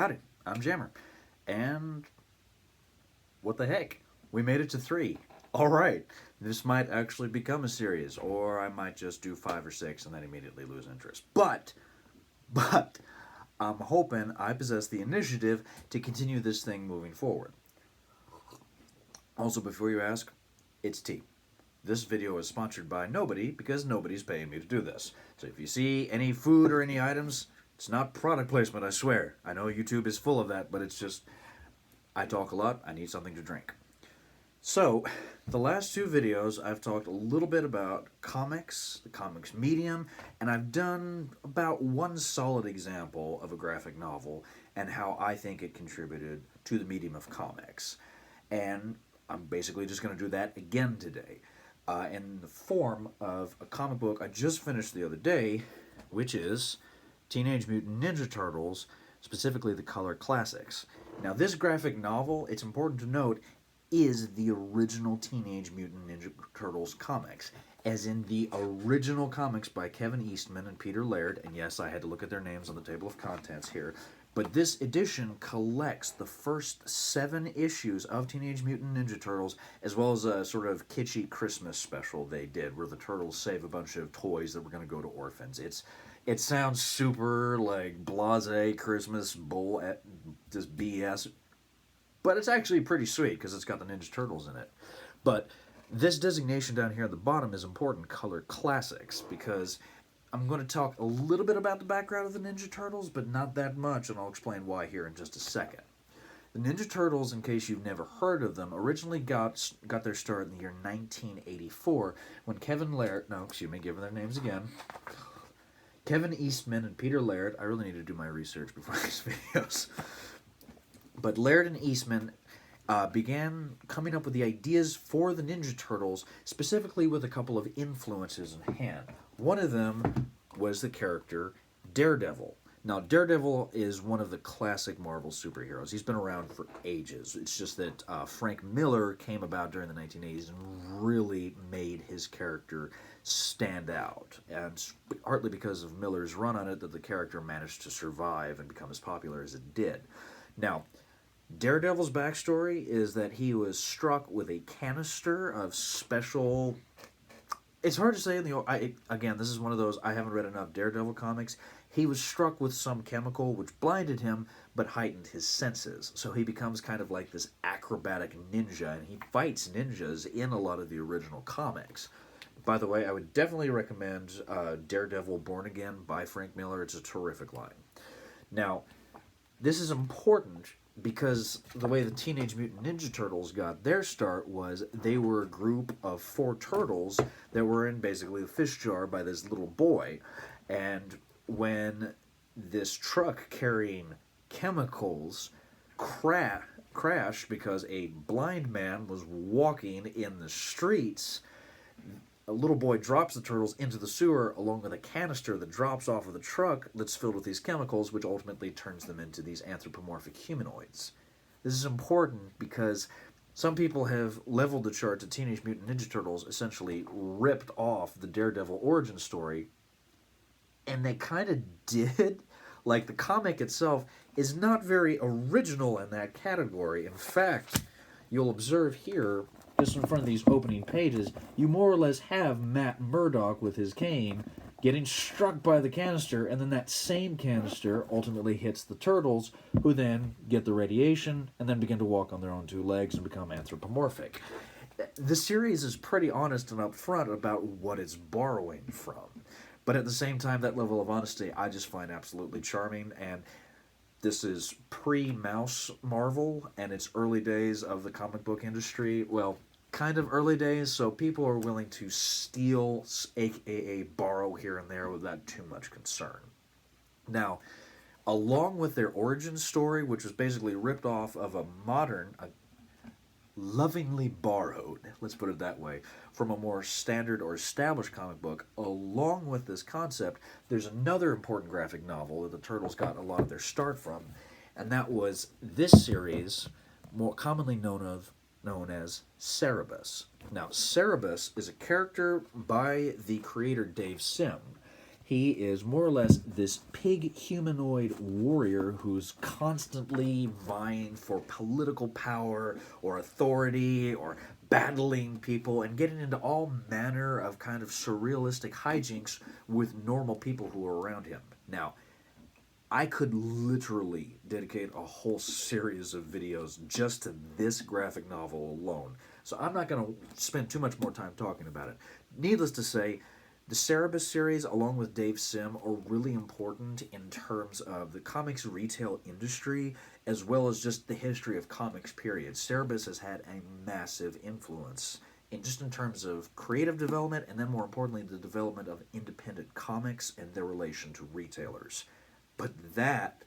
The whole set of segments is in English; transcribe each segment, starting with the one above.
Howdy, I'm Jammer. And what the heck? We made it to 3. Alright, this might actually become a series, or I might just do 5 or 6 and then immediately lose interest. But, I'm hoping I possess the initiative to continue this thing moving forward. Also, before you ask, it's tea. This video is sponsored by nobody because nobody's paying me to do this. So if you see any food or any items, it's not product placement, I swear. I know YouTube is full of that, but it's just, I talk a lot, I need something to drink. So, the last 2 videos, I've talked a little bit about comics, the comics medium, and I've done about one solid example of a graphic novel and how I think it contributed to the medium of comics. And I'm basically just going to do that again today. In the form of a comic book I just finished the other day, which is Teenage Mutant Ninja Turtles, specifically the Color Classics. Now, this graphic novel, it's important to note, is the original Teenage Mutant Ninja Turtles comics, as in the original comics by Kevin Eastman and Peter Laird, and yes, I had to look at their names on the table of contents here, but this edition collects the first 7 issues of Teenage Mutant Ninja Turtles, as well as a sort of kitschy Christmas special they did, where the Turtles save a bunch of toys that were going to go to orphans. It sounds super, like, blasé Christmas bull, just BS, but it's actually pretty sweet, because it's got the Ninja Turtles in it. But this designation down here at the bottom is important, Color Classics, because I'm going to talk a little bit about the background of the Ninja Turtles, but not that much, and I'll explain why here in just a second. The Ninja Turtles, in case you've never heard of them, originally got their start in the year 1984, when Kevin Laird, giving their names again, Kevin Eastman and Peter Laird, I really need to do my research before these videos, but Laird and Eastman began coming up with the ideas for the Ninja Turtles, specifically with a couple of influences in hand. One of them was the character Daredevil. Now, Daredevil is one of the classic Marvel superheroes. He's been around for ages. It's just that Frank Miller came about during the 1980s and really made his character stand out. And it's partly because of Miller's run on it that the character managed to survive and become as popular as it did. Now, Daredevil's backstory is that he was struck with a canister of special... It's hard to say. Again, this is one of those, I haven't read enough Daredevil comics. He was struck with some chemical which blinded him, but heightened his senses. So he becomes kind of like this acrobatic ninja, and he fights ninjas in a lot of the original comics. By the way, I would definitely recommend Daredevil Born Again by Frank Miller. It's a terrific line. Now, this is important because the way the Teenage Mutant Ninja Turtles got their start was they were a group of 4 turtles that were in basically a fish jar by this little boy. And when this truck carrying chemicals crashed because a blind man was walking in the streets, a little boy drops the turtles into the sewer along with a canister that drops off of the truck that's filled with these chemicals, which ultimately turns them into these anthropomorphic humanoids. This is important because some people have leveled the charts that Teenage Mutant Ninja Turtles essentially ripped off the Daredevil origin story, and they kind of did. Like, the comic itself is not very original in that category. In fact, you'll observe here, just in front of these opening pages, you more or less have Matt Murdock with his cane getting struck by the canister, and then that same canister ultimately hits the turtles, who then get the radiation and then begin to walk on their own 2 legs and become anthropomorphic. The series is pretty honest and upfront about what it's borrowing from, but at the same time, that level of honesty I just find absolutely charming. And this is pre-Mouse Marvel, and it's early days of the comic book industry. Well, kind of early days, so people are willing to steal, aka borrow here and there without too much concern. Now, along with their origin story, which was basically ripped off of a modern, lovingly borrowed, let's put it that way, from a more standard or established comic book, along with this concept, there's another important graphic novel that the Turtles got a lot of their start from, and that was this series, more commonly known as Cerebus. Now, Cerebus is a character by the creator Dave Sim. He is more or less this pig humanoid warrior who's constantly vying for political power or authority or battling people and getting into all manner of kind of surrealistic hijinks with normal people who are around him. Now, I could literally dedicate a whole series of videos just to this graphic novel alone. So I'm not going to spend too much more time talking about it. Needless to say, the Cerebus series, along with Dave Sim, are really important in terms of the comics retail industry, as well as just the history of comics, period. Cerebus has had a massive influence in terms of creative development, and then more importantly, the development of independent comics and their relation to retailers. But that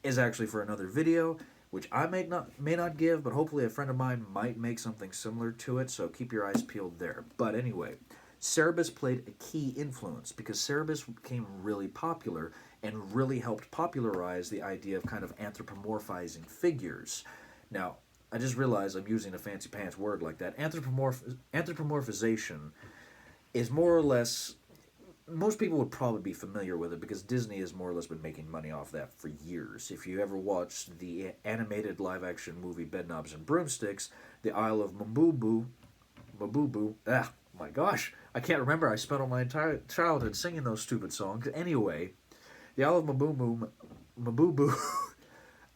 is actually for another video, which I may not give, but hopefully a friend of mine might make something similar to it, so keep your eyes peeled there. But anyway, Cerebus played a key influence because Cerebus became really popular and really helped popularize the idea of kind of anthropomorphizing figures. Now, I just realized I'm using a fancy pants word like that. Anthropomorphization is more or less, most people would probably be familiar with it because Disney has more or less been making money off that for years. If you ever watched the animated live-action movie Bedknobs and Broomsticks, the Isle of Mabubu, my gosh, I can't remember. I spent all my entire childhood singing those stupid songs. Anyway, the Isle of Mabubu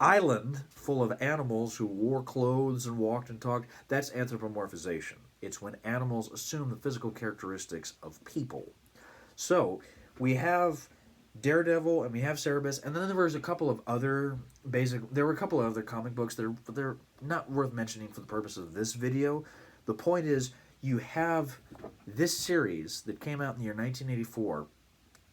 island full of animals who wore clothes and walked and talked, that's anthropomorphization. It's when animals assume the physical characteristics of people. So, we have Daredevil and we have Cerebus, and then there was a couple of other there were a couple of other comic books that they're not worth mentioning for the purpose of this video. The point is, you have this series that came out in the year 1984,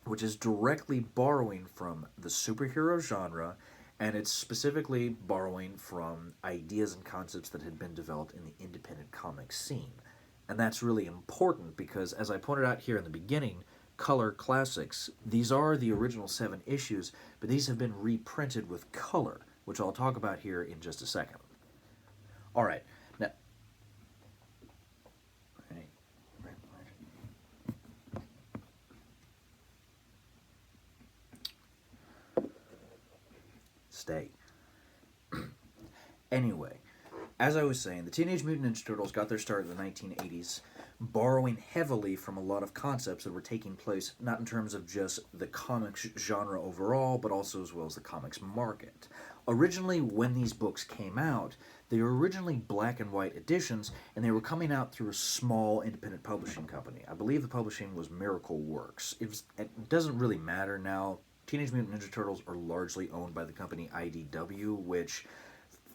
which is directly borrowing from the superhero genre, and it's specifically borrowing from ideas and concepts that had been developed in the independent comic scene. And that's really important because, as I pointed out here in the beginning, Color Classics, these are the original 7 issues, but these have been reprinted with color, which I'll talk about here in just a second. All right, now, stay. Anyway, as I was saying, the Teenage Mutant Ninja Turtles got their start in the 1980s, borrowing heavily from a lot of concepts that were taking place not in terms of just the comics genre overall, but also as well as the comics market. Originally, when these books came out, they were originally black and white editions, and they were coming out through a small independent publishing company. I believe the publishing was Miracle Works. It doesn't really matter now. Teenage Mutant Ninja Turtles are largely owned by the company IDW, which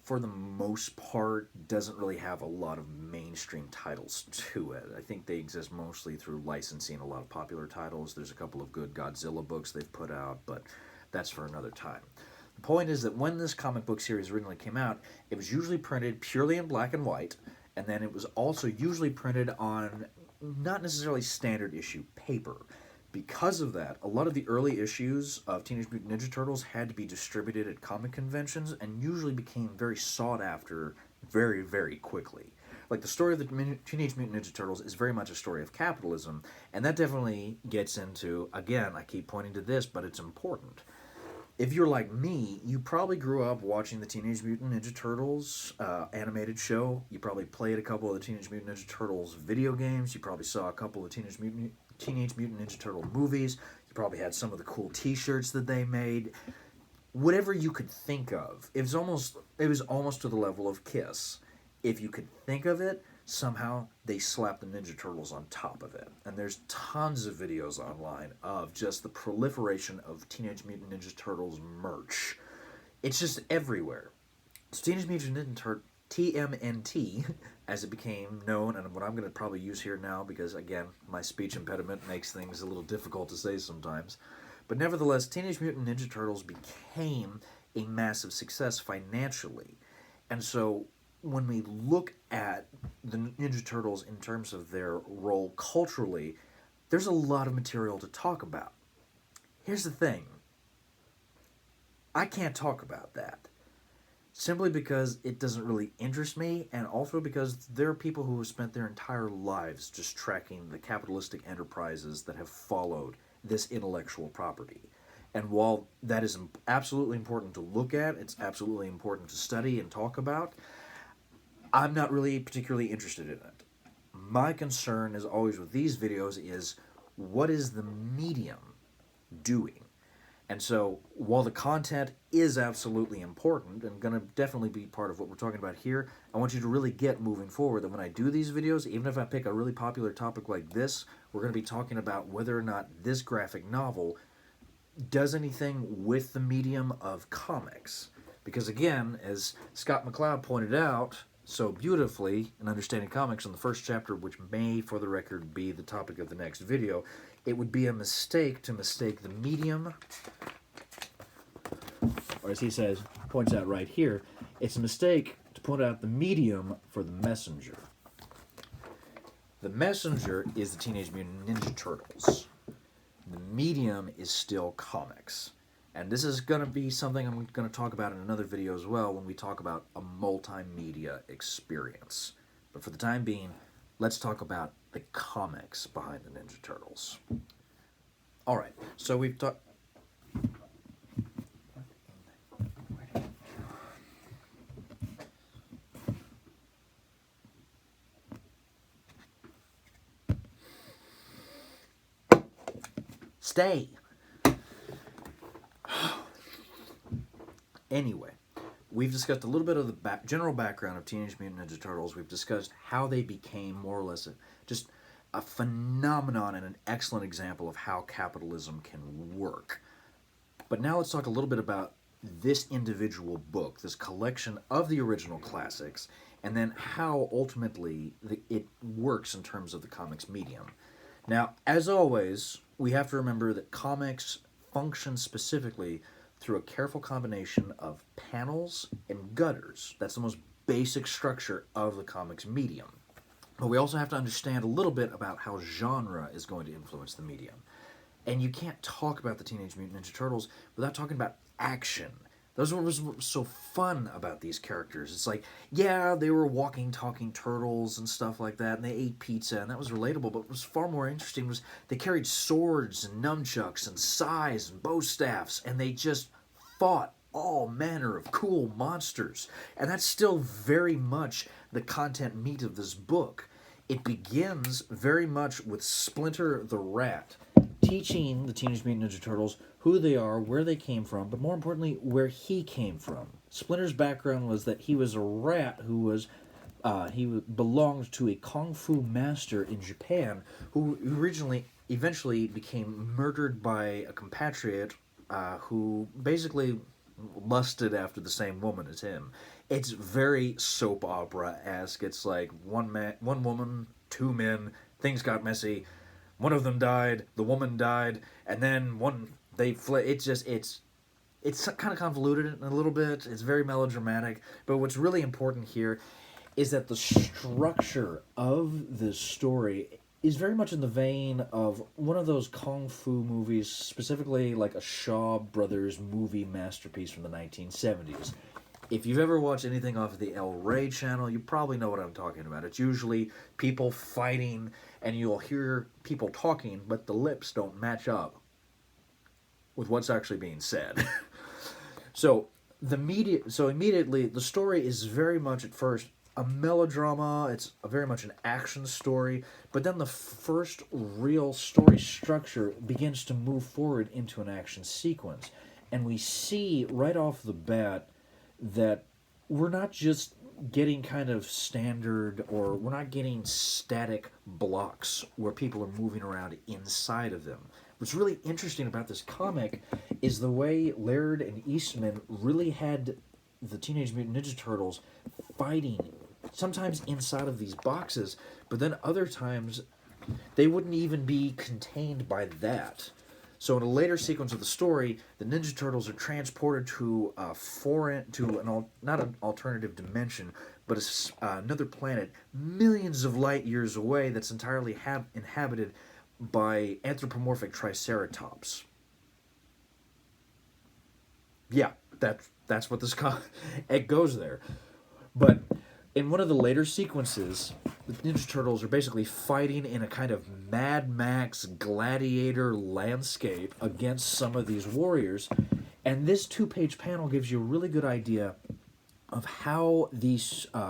for the most part, doesn't really have a lot of mainstream titles to it. I think they exist mostly through licensing a lot of popular titles. There's a couple of good Godzilla books they've put out, but that's for another time. The point is that when this comic book series originally came out, it was usually printed purely in black and white, and then it was also usually printed on not necessarily standard issue paper. Because of that, a lot of the early issues of Teenage Mutant Ninja Turtles had to be distributed at comic conventions and usually became very sought after very, very quickly. Like, the story of the Teenage Mutant Ninja Turtles is very much a story of capitalism, and that definitely gets into, again, I keep pointing to this, but it's important. If you're like me, you probably grew up watching the Teenage Mutant Ninja Turtles animated show. You probably played a couple of the Teenage Mutant Ninja Turtles video games. You probably saw a couple of Teenage Mutant Ninja Turtle movies. You probably had some of the cool t-shirts that they made. Whatever you could think of. It was almost to the level of Kiss. If you could think of it, somehow they slapped the Ninja Turtles on top of it. And there's tons of videos online of just the proliferation of Teenage Mutant Ninja Turtles merch. It's just everywhere. So Teenage Mutant Ninja Turtles, TMNT, as it became known, and what I'm going to probably use here now because, again, my speech impediment makes things a little difficult to say sometimes. But nevertheless, Teenage Mutant Ninja Turtles became a massive success financially. And so when we look at the Ninja Turtles in terms of their role culturally, there's a lot of material to talk about. Here's the thing. I can't talk about that. Simply because it doesn't really interest me, and also because there are people who have spent their entire lives just tracking the capitalistic enterprises that have followed this intellectual property. And while that is absolutely important to look at, it's absolutely important to study and talk about, I'm not really particularly interested in it. My concern, as always with these videos, is what is the medium doing? And so, while the content is absolutely important and going to definitely be part of what we're talking about here, I want you to really get moving forward that when I do these videos, even if I pick a really popular topic like this, we're going to be talking about whether or not this graphic novel does anything with the medium of comics. Because again, as Scott McCloud pointed out so beautifully in Understanding Comics in the first chapter, which may, for the record, be the topic of the next video, it would be a mistake to mistake the medium, or as he says, points out right here, it's a mistake to point out the medium for the messenger. The messenger is the Teenage Mutant Ninja Turtles. The medium is still comics. And this is going to be something I'm going to talk about in another video as well when we talk about a multimedia experience. But for the time being, let's talk about the comics behind the Ninja Turtles. Alright, so we've talked... Stay! Anyway, we've discussed a little bit of the general background of Teenage Mutant Ninja Turtles. We've discussed how they became more or less just a phenomenon and an excellent example of how capitalism can work. But now let's talk a little bit about this individual book, this collection of the original classics, and then how ultimately it works in terms of the comics medium. Now, as always, we have to remember that comics function specifically through a careful combination of panels and gutters. That's the most basic structure of the comics medium. But we also have to understand a little bit about how genre is going to influence the medium. And you can't talk about the Teenage Mutant Ninja Turtles without talking about action. Those were what was so fun about these characters. It's like, yeah, they were walking, talking turtles and stuff like that, and they ate pizza, and that was relatable, but what was far more interesting was they carried swords and nunchucks and sais and bow staffs, and they just fought all manner of cool monsters. And that's still very much the content meat of this book. It begins very much with Splinter the Rat teaching the Teenage Mutant Ninja Turtles who they are, where they came from, but more importantly, where he came from. Splinter's background was that he was a rat who was belonged to a kung fu master in Japan who eventually became murdered by a compatriot who basically lusted after the same woman as him. It's very soap opera-esque. It's like one woman, two men, things got messy. One of them died, the woman died, and then they fled. It's kind of convoluted a little bit. It's very melodramatic. But what's really important here is that the structure of this story is very much in the vein of one of those kung fu movies, specifically like a Shaw Brothers movie masterpiece from the 1970s. If you've ever watched anything off of the El Rey channel, you probably know what I'm talking about. It's usually people fighting, and you'll hear people talking, but the lips don't match up with what's actually being said. So immediately, the story is very much at first a melodrama. It's very much an action story, but then the first real story structure begins to move forward into an action sequence, and we see right off the bat that we're not just getting kind of standard, or we're not getting static blocks where people are moving around inside of them. What's really interesting about this comic is the way Laird and Eastman really had the Teenage Mutant Ninja Turtles fighting, sometimes inside of these boxes, but then other times they wouldn't even be contained by that. So in a later sequence of the story, the Ninja Turtles are transported to not an alternative dimension, but another planet millions of light years away that's entirely inhabited by anthropomorphic triceratops. Yeah, that's what this it goes there. But in one of the later sequences, the Ninja Turtles are basically fighting in a kind of Mad Max gladiator landscape against some of these warriors. And this two-page panel gives you a really good idea of how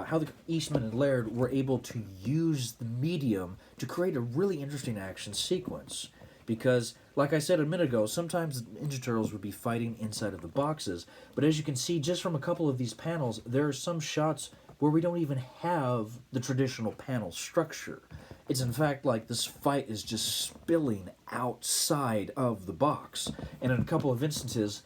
how the Eastman and Laird were able to use the medium to create a really interesting action sequence. Because, like I said a minute ago, sometimes the Ninja Turtles would be fighting inside of the boxes, but as you can see just from a couple of these panels, there are some shots where we don't even have the traditional panel structure. It's in fact like this fight is just spilling outside of the box. And in a couple of instances,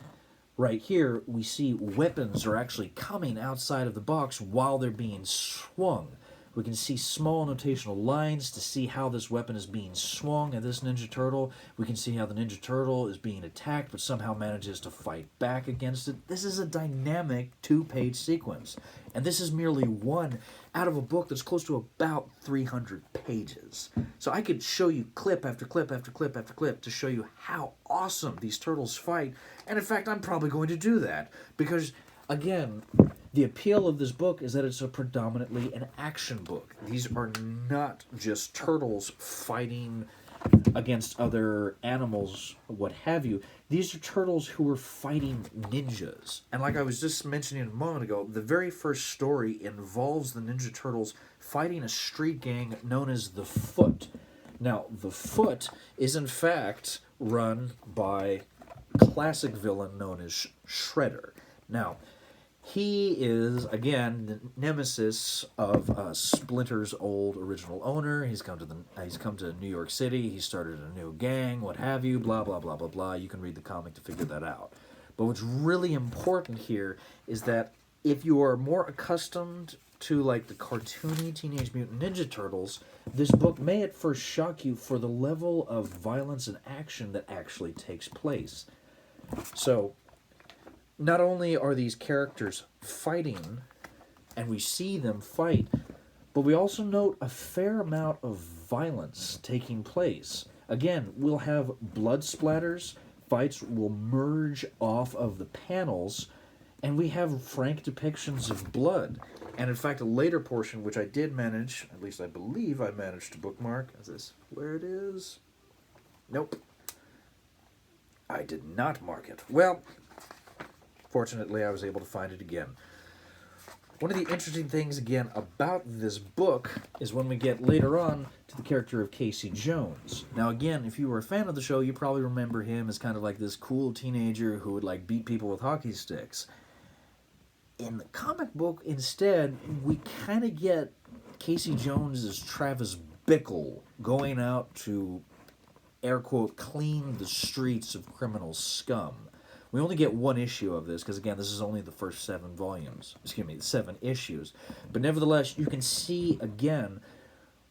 right here, we see weapons are actually coming outside of the box while they're being swung. We can see small notational lines to see how this weapon is being swung at this Ninja Turtle. We can see how the Ninja Turtle is being attacked but somehow manages to fight back against it. This is a dynamic two-page sequence. And this is merely one out of a book that's close to about 300 pages. So I could show you clip after clip after clip after clip to show you how awesome these turtles fight. And in fact, I'm probably going to do that because, again, the appeal of this book is that it's a predominantly an action book. These are not just turtles fighting against other animals, what have you. These are turtles who are fighting ninjas. And like I was just mentioning a moment ago, the very first story involves the Ninja Turtles fighting a street gang known as the Foot. Now, the Foot is in fact run by a classic villain known as Shredder. Now, he is, again, the nemesis of Splinter's old original owner. He's come to New York City. He started a new gang, what have you, blah, blah, blah, blah, blah. You can read the comic to figure that out. But what's really important here is that if you are more accustomed to, like, the cartoony Teenage Mutant Ninja Turtles, this book may at first shock you for the level of violence and action that actually takes place. So, not only are these characters fighting, and we see them fight, but we also note a fair amount of violence taking place. Again, we'll have blood splatters, fights will merge off of the panels, and we have frank depictions of blood. And in fact, a later portion, which I did manage, at least I believe I managed to bookmark. Is this where it is? Nope. I did not mark it. Well, fortunately, I was able to find it again. One of the interesting things, again, about this book is when we get later on to the character of Casey Jones. Now, again, if you were a fan of the show, you probably remember him as kind of like this cool teenager who would, like, beat people with hockey sticks. In the comic book, instead, we kind of get Casey Jones as Travis Bickle going out to, air quote, clean the streets of criminal scum. We only get one issue of this, because again, this is only the first 7 issues. But nevertheless, you can see, again,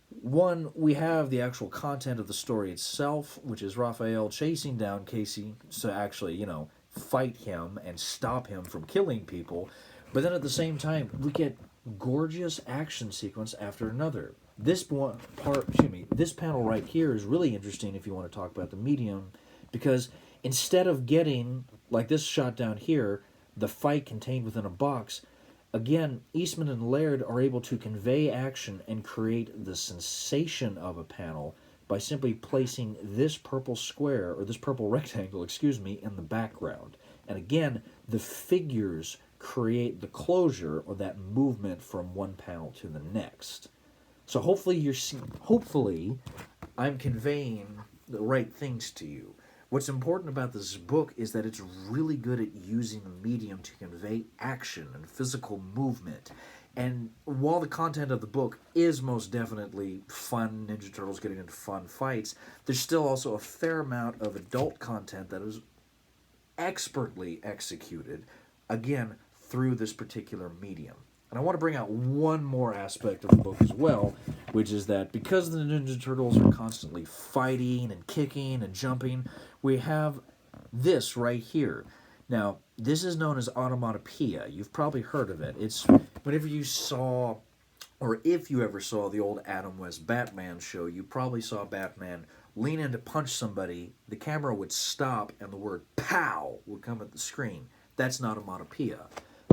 one, we have the actual content of the story itself, which is Raphael chasing down Casey to actually, fight him and stop him from killing people. But then at the same time, we get gorgeous action sequence after another. This panel right here is really interesting if you want to talk about the medium, because instead of getting, like this shot down here, the fight contained within a box, again, Eastman and Laird are able to convey action and create the sensation of a panel by simply placing this purple square, or this purple rectangle, in the background. And again, the figures create the closure or that movement from one panel to the next. So hopefully I'm conveying the right things to you. What's important about this book is that it's really good at using the medium to convey action and physical movement. And while the content of the book is most definitely fun, Ninja Turtles getting into fun fights, there's still also a fair amount of adult content that is expertly executed, again, through this particular medium. And I want to bring out one more aspect of the book as well, which is that because the Ninja Turtles are constantly fighting and kicking and jumping, we have this right here. Now, this is known as onomatopoeia. You've probably heard of it. It's whenever you saw, or if you ever saw the old Adam West Batman show, you probably saw Batman lean in to punch somebody, the camera would stop, and the word POW would come at the screen. That's not onomatopoeia.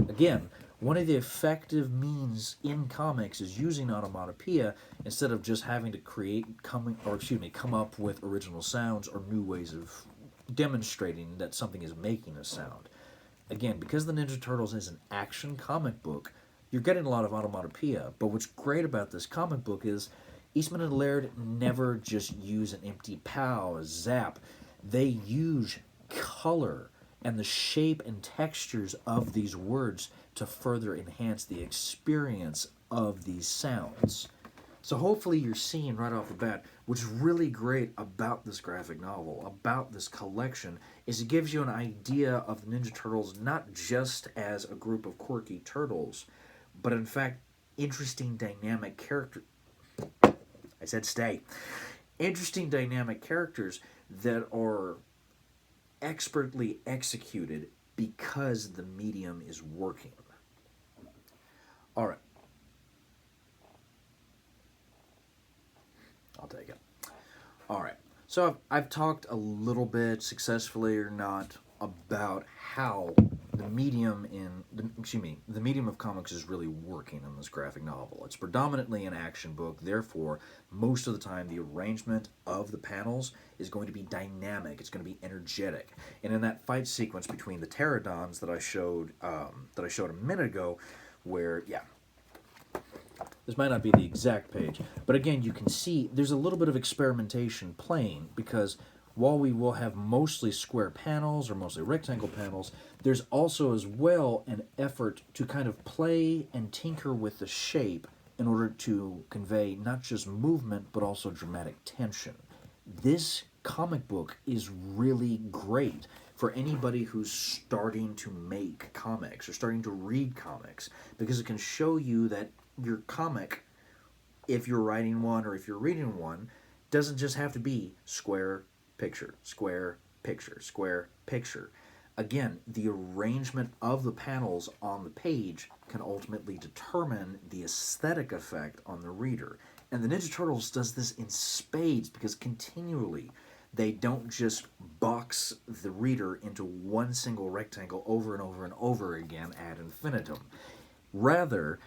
Again, One of the effective means in comics is using onomatopoeia instead of just having to come up with original sounds or new ways of demonstrating that something is making a sound. Again, because the Ninja Turtles is an action comic book, you're getting a lot of onomatopoeia. But what's great about this comic book is Eastman and Laird never just use an empty pow, a zap. They use color and the shape and textures of these words to further enhance the experience of these sounds. So hopefully you're seeing right off the bat what's really great about this graphic novel, about this collection, is it gives you an idea of the Ninja Turtles not just as a group of quirky turtles, but in fact interesting dynamic characters. I said stay. Interesting dynamic characters that are expertly executed because the medium is working. All right. I'll take it. All right. So I've talked a little bit, successfully or not, about how the medium the medium of comics is really working in this graphic novel. It's predominantly an action book, therefore, most of the time the arrangement of the panels is going to be dynamic. It's going to be energetic. And in that fight sequence between the pterodons that I showed a minute ago, where this might not be the exact page, but again, you can see there's a little bit of experimentation playing, because while we will have mostly square panels or mostly rectangle panels, there's also as well an effort to kind of play and tinker with the shape in order to convey not just movement, but also dramatic tension. This comic book is really great for anybody who's starting to make comics or starting to read comics, because it can show you that your comic, if you're writing one or if you're reading one, doesn't just have to be square, picture, square, picture, square, picture. Again, the arrangement of the panels on the page can ultimately determine the aesthetic effect on the reader. And the Ninja Turtles does this in spades, because continually they don't just box the reader into one single rectangle over and over and over again ad infinitum. Rather,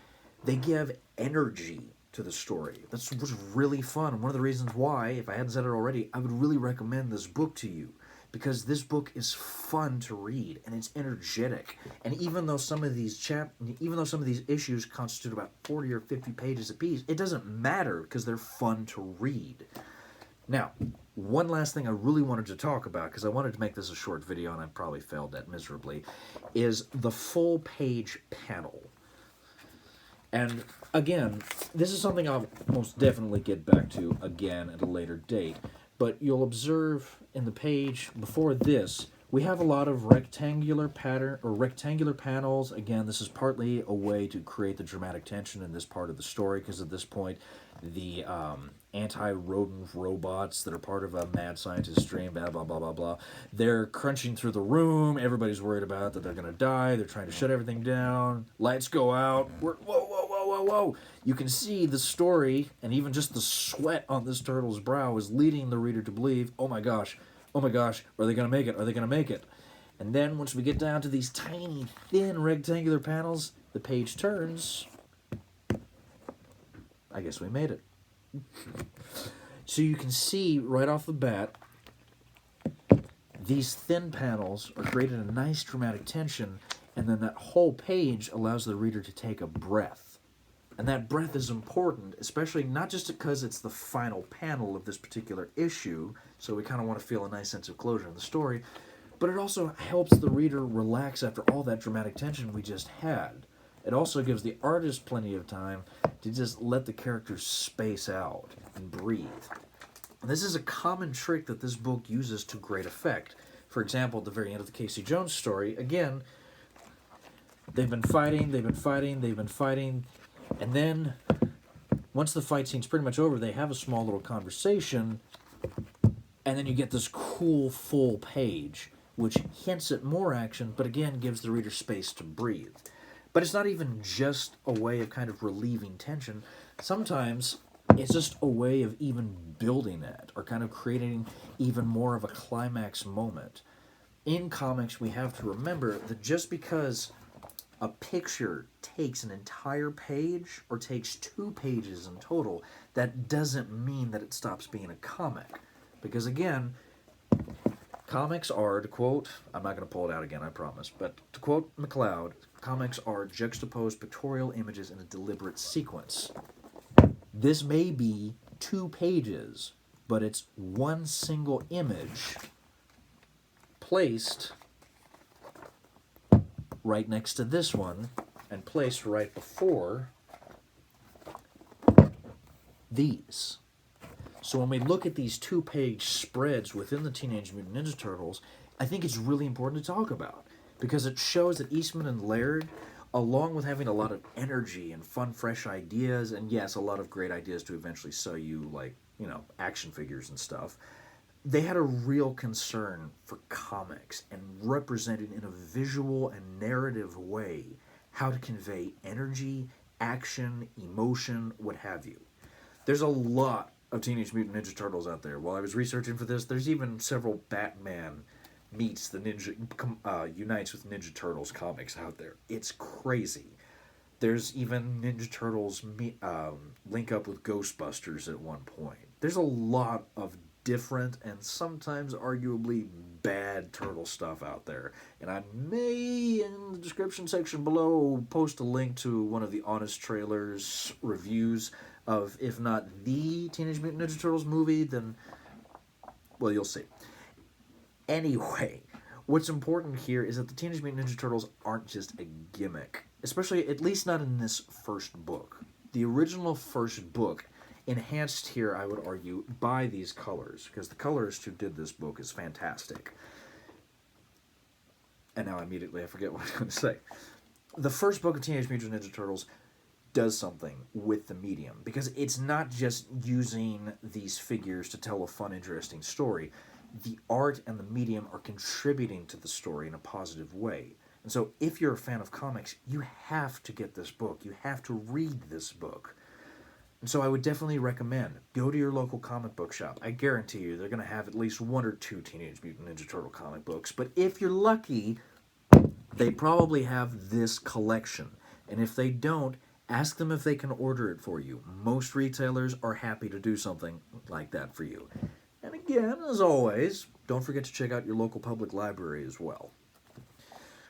they give energy to the story. That's what's really fun. One of the reasons why, if I hadn't said it already, I would really recommend this book to you, because this book is fun to read and it's energetic. And even though some of these issues constitute about 40 or 50 pages apiece, it doesn't matter because they're fun to read. Now, one last thing I really wanted to talk about, because I wanted to make this a short video and I probably failed at miserably, is the full page panel. And again, this is something I'll most definitely get back to again at a later date. But you'll observe in the page before this, we have a lot of rectangular panels. Again, this is partly a way to create the dramatic tension in this part of the story, because at this point, the anti-rodent robots that are part of a mad scientist dream, blah, blah, blah, blah, blah, they're crunching through the room. Everybody's worried about that they're going to die. They're trying to shut everything down. Lights go out. Whoa, whoa, whoa, whoa, whoa. You can see the story, and even just the sweat on this turtle's brow is leading the reader to believe, oh my gosh, are they going to make it? Are they going to make it? And then once we get down to these tiny, thin rectangular panels, the page turns. I guess we made it. So you can see right off the bat, these thin panels are creating a nice dramatic tension, and then that whole page allows the reader to take a breath. And that breath is important, especially not just because it's the final panel of this particular issue, so we kind of want to feel a nice sense of closure in the story, but it also helps the reader relax after all that dramatic tension we just had. It also gives the artist plenty of time to just let the characters space out and breathe. And this is a common trick that this book uses to great effect. For example, at the very end of the Casey Jones story, again, they've been fighting, and then once the fight scene's pretty much over, they have a small little conversation, and then you get this cool full page, which hints at more action, but again gives the reader space to breathe. But it's not even just a way of kind of relieving tension. Sometimes it's just a way of even building it, or kind of creating even more of a climax moment. In comics, we have to remember that just because a picture takes an entire page or takes 2 pages in total, that doesn't mean that it stops being a comic. Because again, comics are, to quote, I'm not going to pull it out again, I promise, but to quote McLeod, comics are juxtaposed pictorial images in a deliberate sequence. This may be 2 pages, but it's one single image placed right next to this one and placed right before these. So when we look at these 2-page spreads within the Teenage Mutant Ninja Turtles, I think it's really important to talk about, because it shows that Eastman and Laird, along with having a lot of energy and fun, fresh ideas, and yes, a lot of great ideas to eventually sell you, like, you know, action figures and stuff, they had a real concern for comics and represented in a visual and narrative way how to convey energy, action, emotion, what have you. There's a lot of Teenage Mutant Ninja Turtles out there. While I was researching for this, there's even several Batman meets the Ninja unites with Ninja Turtles comics out there. It's crazy. There's even Ninja Turtles link up with Ghostbusters at one point. There's a lot of different and sometimes arguably bad turtle stuff out there. And I may, in the description section below, post a link to one of the Honest Trailers reviews of, if not the Teenage Mutant Ninja Turtles movie, then, well, you'll see. Anyway, what's important here is that the Teenage Mutant Ninja Turtles aren't just a gimmick, especially, at least not in this first book. The original first book, enhanced here, I would argue, by these colors, because the colorist who did this book is fantastic. And now immediately I forget what I was going to say. The first book of Teenage Mutant Ninja Turtles does something with the medium, because it's not just using these figures to tell a fun, interesting story. The art and the medium are contributing to the story in a positive way. And so if you're a fan of comics, you have to get this book. You have to read this book. And so I would definitely recommend, go to your local comic book shop. I guarantee you they're going to have at least 1 or 2 Teenage Mutant Ninja Turtle comic books. But if you're lucky, they probably have this collection. And if they don't, ask them if they can order it for you. Most retailers are happy to do something like that for you. And again, as always, don't forget to check out your local public library as well.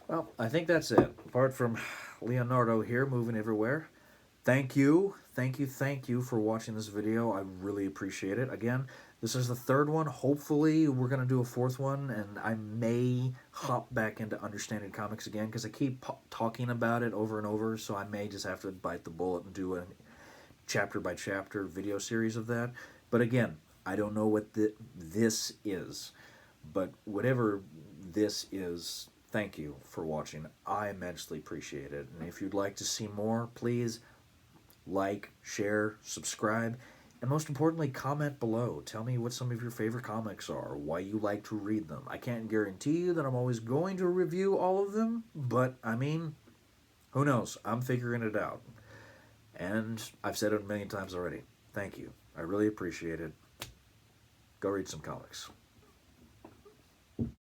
Well, I think that's it. Apart from Leonardo here moving everywhere, thank you for watching this video. I really appreciate it. Again, this is the 3rd one. Hopefully, we're going to do a 4th one, and I may hop back into Understanding Comics again, because I keep talking about it over and over, so I may just have to bite the bullet and do a chapter-by-chapter video series of that. But again, I don't know what this is, but whatever this is, thank you for watching. I immensely appreciate it. And if you'd like to see more, please like, share, subscribe, and most importantly, comment below. Tell me what some of your favorite comics are, why you like to read them. I can't guarantee you that I'm always going to review all of them, but, I mean, who knows? I'm figuring it out. And I've said it a million times already. Thank you. I really appreciate it. Go read some comics.